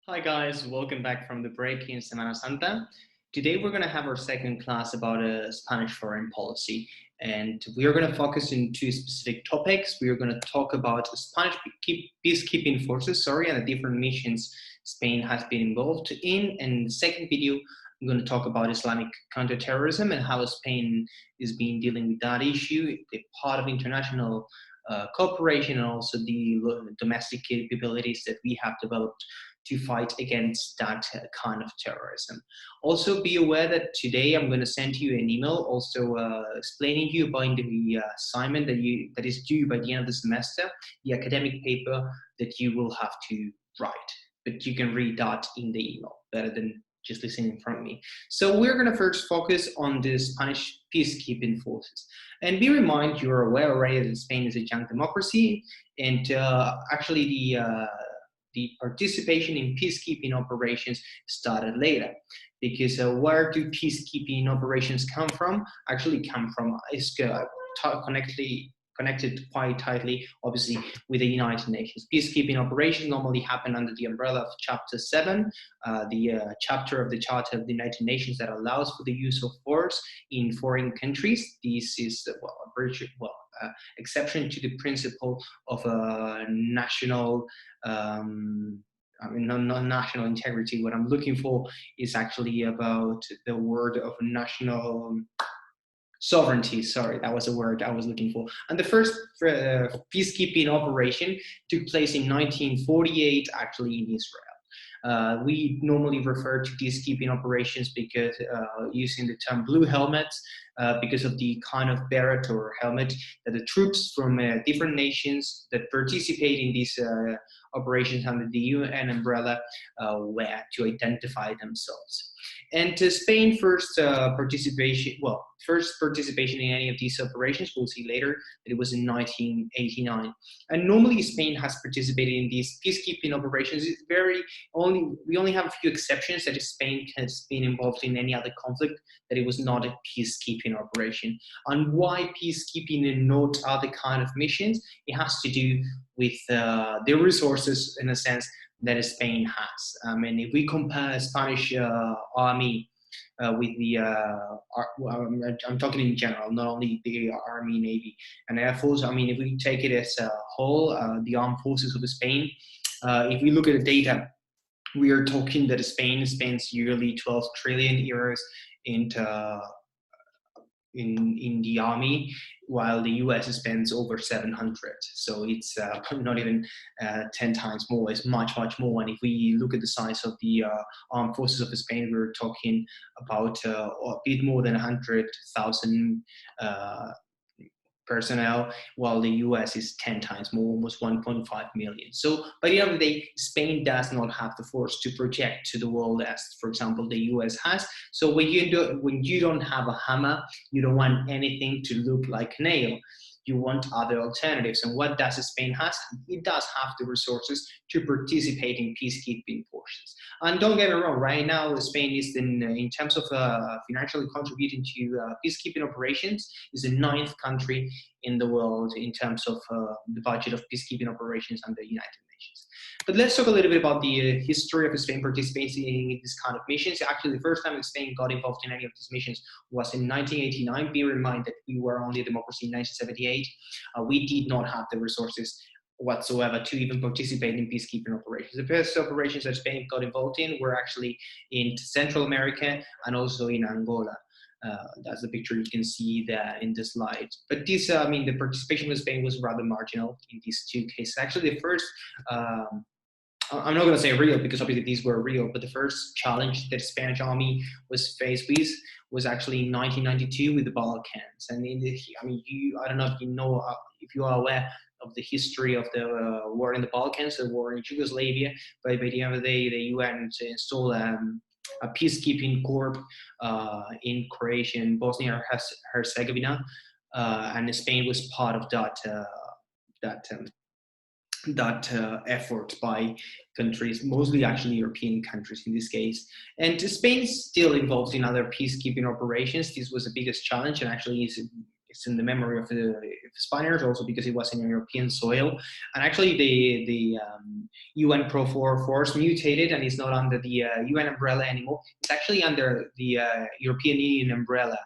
Hi guys, welcome back from the break in Semana Santa. Today we're going to have our second class about Spanish foreign policy, and we are going to focus on two specific topics. We are going to talk about Spanish peacekeeping forces, and the different missions Spain has been involved in. And in the second video, I'm going to talk about Islamic counterterrorism and how Spain is being dealing with that issue, the part of international cooperation, and also the domestic capabilities that we have developed to fight against that kind of terrorism. Also, be aware that today I'm going to send you an email also explaining you about the assignment that is due by the end of the semester, the academic paper that you will have to write. But you can read that in the email better than just listening from me. So we're going to first focus on the Spanish peacekeeping forces. And be reminded, you're aware already that Spain is a young democracy, and actually the participation in peacekeeping operations started later, because where do peacekeeping operations come from? Actually come from is connected quite tightly, obviously, with the United Nations. Peacekeeping operations normally happen under the umbrella of Chapter 7, the chapter of the Charter of the United Nations that allows for the use of force in foreign countries. This is exception to the principle of national not national integrity. What I'm looking for is actually about the word of national sovereignty. Sorry, that was a word I was looking for. And the first peacekeeping operation took place in 1948, actually in Israel. We normally refer to peacekeeping operations because using the term blue helmets, because of the kind of beret or helmet that the troops from different nations that participate in these operations under the UN umbrella wear to identify themselves. And Spain first participation in any of these operations, we'll see later, that it was in 1989. And normally Spain has participated in these peacekeeping operations. We only have a few exceptions that Spain has been involved in any other conflict that it was not a peacekeeping operation. And why peacekeeping and not other kind of missions? It has to do with the resources, in a sense, that Spain has. I mean, if we compare Spanish army with the, I'm talking in general, not only the army, navy, and air force. I mean, if we take it as a whole, the armed forces of Spain, if we look at the data, we are talking that Spain spends yearly 12 trillion euros in the army, while the US spends over 700. So it's not even 10 times more. It's much, much more. And if we look at the size of the armed forces of Spain, we're talking about a bit more than 100,000 personnel, while the US is 10 times more, almost 1.5 million. So by the end of the day, Spain does not have the force to project to the world as, for example, the US has. So when you don't have a hammer, you don't want anything to look like a nail. You want other alternatives. And what does Spain has? It does have the resources to participate in peacekeeping forces. And don't get me wrong, right now Spain is in terms of financially contributing to peacekeeping operations, is the 9th country in the world in terms of the budget of peacekeeping operations under the United Nations. But let's talk a little bit about the history of Spain participating in this kind of missions. Actually, the first time Spain got involved in any of these missions was in 1989. Be reminded that we were only a democracy in 1978. We did not have the resources whatsoever to even participate in peacekeeping operations. The first operations that Spain got involved in were actually in Central America and also in Angola. That's the picture you can see there in the slide. But this, the participation of Spain was rather marginal in these two cases. Actually, the first, I'm not going to say real because obviously these were real, but the first challenge that the Spanish army was faced with was actually in 1992 with the Balkans. And I don't know if you know, if you are aware of the history of the war in the Balkans, the war in Yugoslavia. But by the end of the day, the UN installed a peacekeeping corps in Croatia and Bosnia and Herzegovina, and Spain was part of that effort by countries, mostly actually European countries in this case. And Spain is still involved in other peacekeeping operations. This was the biggest challenge, and actually is it's in the memory of the Spaniards, also because it was in European soil. And actually, the UN Pro-4 force mutated and is not under the UN umbrella anymore. It's actually under the European Union umbrella,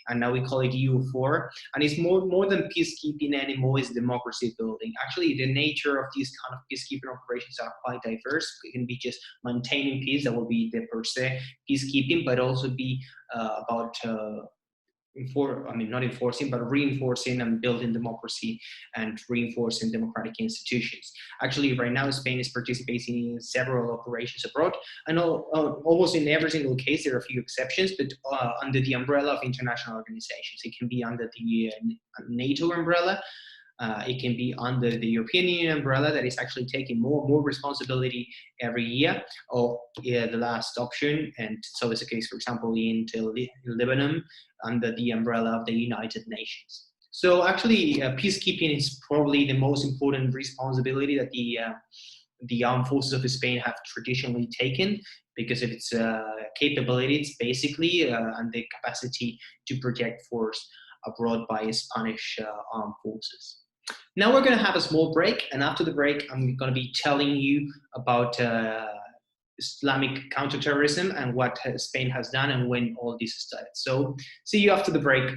and now we call it EU4. And it's more than peacekeeping anymore, it's democracy building. Actually, the nature of these kind of peacekeeping operations are quite diverse. It can be just maintaining peace, that will be the per se peacekeeping, but also be about not enforcing, but reinforcing and building democracy and reinforcing democratic institutions. Actually, right now, Spain is participating in several operations abroad, and almost in every single case, there are a few exceptions, but under the umbrella of international organizations. It can be under the NATO umbrella. It can be under the European Union umbrella that is actually taking more responsibility every year, or the last option, and so is the case, for example, in Lebanon, under the umbrella of the United Nations. So actually, peacekeeping is probably the most important responsibility that the armed forces of Spain have traditionally taken, because of its capabilities, basically, and the capacity to project force abroad by Spanish armed forces. Now we're going to have a small break, and after the break, I'm going to be telling you about Islamic counterterrorism and what Spain has done and when all this started. So see you after the break.